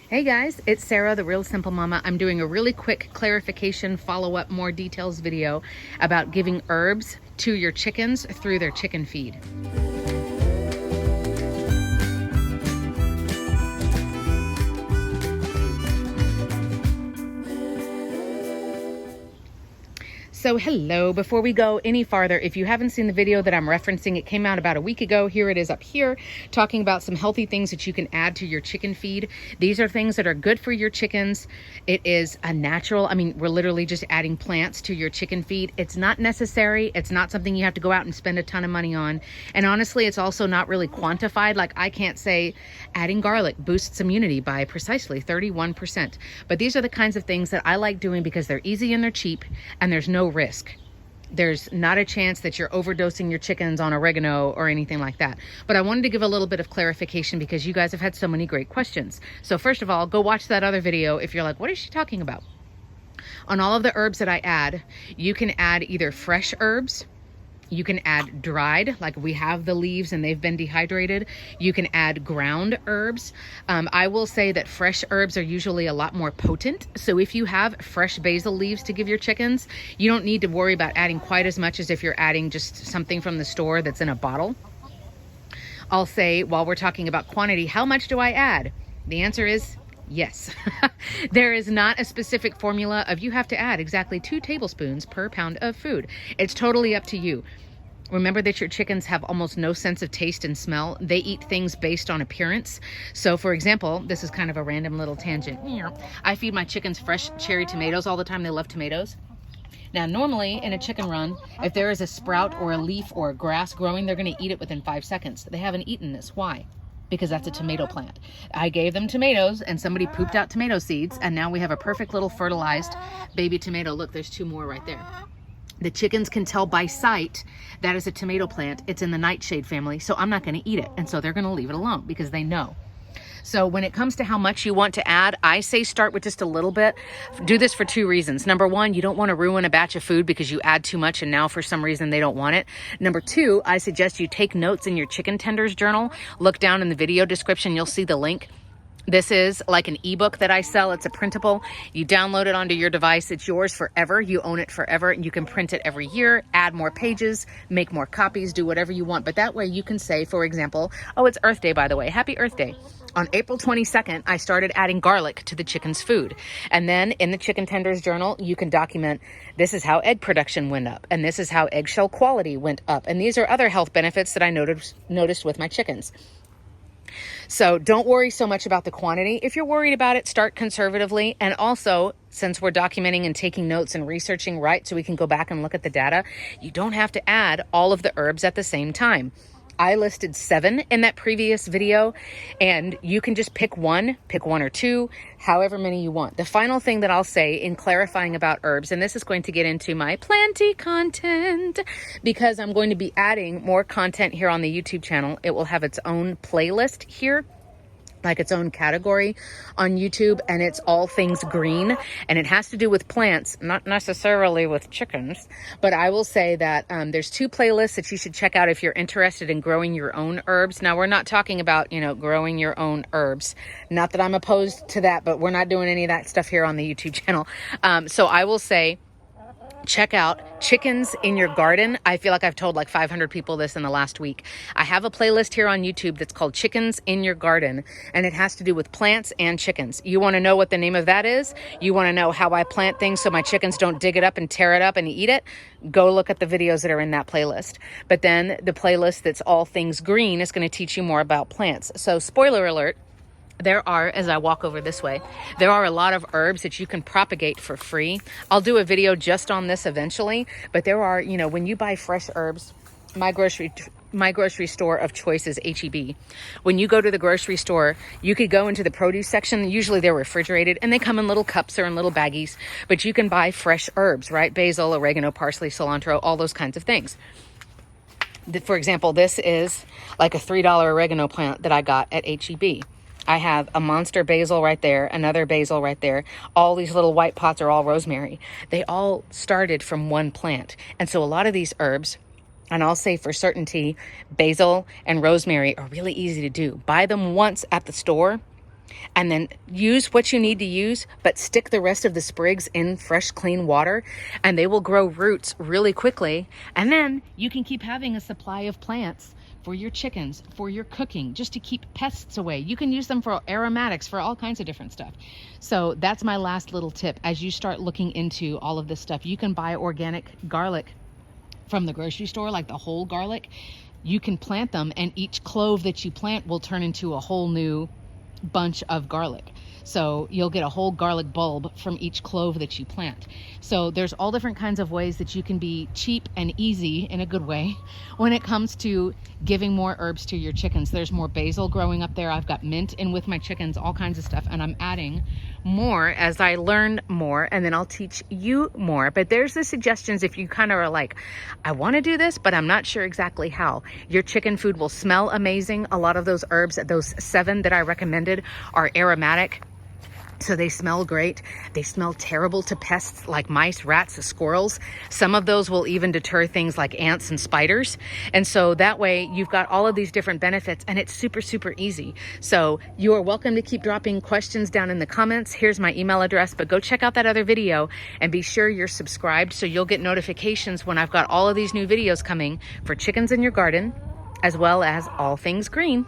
Hey guys, it's Sarah, the Real Simple Mama. I'm doing a really quick clarification, follow-up, more details video about giving herbs to your chickens through their chicken feed. So hello, before we go any farther, if you haven't seen the video that I'm referencing, it came out about a week ago. Here it is up here, talking about some healthy things that you can add to your chicken feed. These are things that are good for your chickens. It is a natural, we're literally just adding plants to your chicken feed. It's not necessary. It's not something you have to go out and spend a ton of money on. And honestly, it's also not really quantified. Like I can't say adding garlic boosts immunity by precisely 31%. But these are the kinds of things that I like doing because they're easy and they're cheap and there's no risk. There's not a chance that you're overdosing your chickens on oregano or anything like that. But I wanted to give a little bit of clarification because you guys have had so many great questions. So first of all, go watch that other video if you're like, what is she talking about? On all of the herbs that I add, you can add either fresh herbs, you can add dried, like we have the leaves and they've been dehydrated. You can add ground herbs. I will say that fresh herbs are usually a lot more potent. So if you have fresh basil leaves to give your chickens, you don't need to worry about adding quite as much as if you're adding just something from the store that's in a bottle. I'll say, while we're talking about quantity, how much do I add? The answer is yes. There is not a specific formula of you have to add exactly 2 tablespoons per pound of food. It's totally up to you. Remember that your chickens have almost no sense of taste and smell. They eat things based on appearance. So for example, this is kind of a random little tangent. I feed my chickens fresh cherry tomatoes all the time. They love tomatoes. Now, normally in a chicken run, if there is a sprout or a leaf or a grass growing, they're going to eat it within 5 seconds. They haven't eaten this. Why? Because that's a tomato plant. I gave them tomatoes and somebody pooped out tomato seeds, and now we have a perfect little fertilized baby tomato. Look, there's 2 more right there. The chickens can tell by sight that is a tomato plant. It's in the nightshade family, so I'm not going to eat it. And so they're going to leave it alone because they know. So when it comes to how much you want to add, I say start with just a little bit. Do this for 2 reasons. Number 1, you don't want to ruin a batch of food because you add too much and now for some reason they don't want it. Number 2, I suggest you take notes in your chicken tenders journal. Look down in the video description, you'll see the link. This is like an ebook that I sell. It's a printable. You download it onto your device. It's yours forever. You own it forever. You can print it every year, add more pages, make more copies, do whatever you want. But that way you can say, for example, oh, it's Earth Day, by the way. Happy Earth Day. On April 22nd, I started adding garlic to the chicken's food. And then in the chicken tenders journal, you can document this is how egg production went up. And this is how eggshell quality went up. And these are other health benefits that I noticed with my chickens. So don't worry so much about the quantity. If you're worried about it, start conservatively. And also, since we're documenting and taking notes and researching, right, so we can go back and look at the data, you don't have to add all of the herbs at the same time. I listed 7 in that previous video, and you can just pick one or 2, however many you want. The final thing that I'll say in clarifying about herbs, and this is going to get into my plenty content because I'm going to be adding more content here on the YouTube channel. It will have its own playlist here, like its own category on YouTube, and it's all things green, and it has to do with plants, not necessarily with chickens. But I will say that there's 2 playlists that you should check out if you're interested in growing your own herbs. Now, we're not talking about, growing your own herbs. Not that I'm opposed to that, but we're not doing any of that stuff here on the YouTube channel. So I will say, check out Chickens in Your Garden. I feel like I've told like 500 people this in the last week. I have a playlist here on YouTube that's called Chickens in Your Garden, and it has to do with plants and chickens. You want to know what the name of that is? You want to know how I plant things so my chickens don't dig it up and tear it up and eat it? Go look at the videos that are in that playlist. But then the playlist that's all things green is going to teach you more about plants. So spoiler alert, there are, as I walk over this way, there are a lot of herbs that you can propagate for free. I'll do a video just on this eventually, but there are, when you buy fresh herbs, my grocery store of choice is H-E-B. When you go to the grocery store, you could go into the produce section. Usually they're refrigerated and they come in little cups or in little baggies, but you can buy fresh herbs, right? Basil, oregano, parsley, cilantro, all those kinds of things. For example, this is like a $3 oregano plant that I got at H-E-B. I have a monster basil right there, another basil right there. All these little white pots are all rosemary. They all started from one plant. And so a lot of these herbs, and I'll say for certainty, basil and rosemary are really easy to do. Buy them once at the store and then use what you need to use, but stick the rest of the sprigs in fresh, clean water, and they will grow roots really quickly. And then you can keep having a supply of plants for your chickens, for your cooking, just to keep pests away. You can use them for aromatics, for all kinds of different stuff. So that's my last little tip. As you start looking into all of this stuff, you can buy organic garlic from the grocery store, like the whole garlic. You can plant them, and each clove that you plant will turn into a whole new bunch of garlic. So you'll get a whole garlic bulb from each clove that you plant. So there's all different kinds of ways that you can be cheap and easy in a good way when it comes to giving more herbs to your chickens. There's more basil growing up there. I've got mint in with my chickens, all kinds of stuff, and I'm adding more as I learn more, and then I'll teach you more. But there's the suggestions if you kind of are like, I want to do this, but I'm not sure exactly how. Your chicken food will smell amazing. A lot of those herbs, those 7 that I recommended, are aromatic. So they smell great. They smell terrible to pests like mice, rats, squirrels. Some of those will even deter things like ants and spiders. And so that way you've got all of these different benefits, and it's super, super easy. So you are welcome to keep dropping questions down in the comments. Here's my email address, but go check out that other video and be sure you're subscribed so you'll get notifications when I've got all of these new videos coming for chickens in your garden, as well as all things green.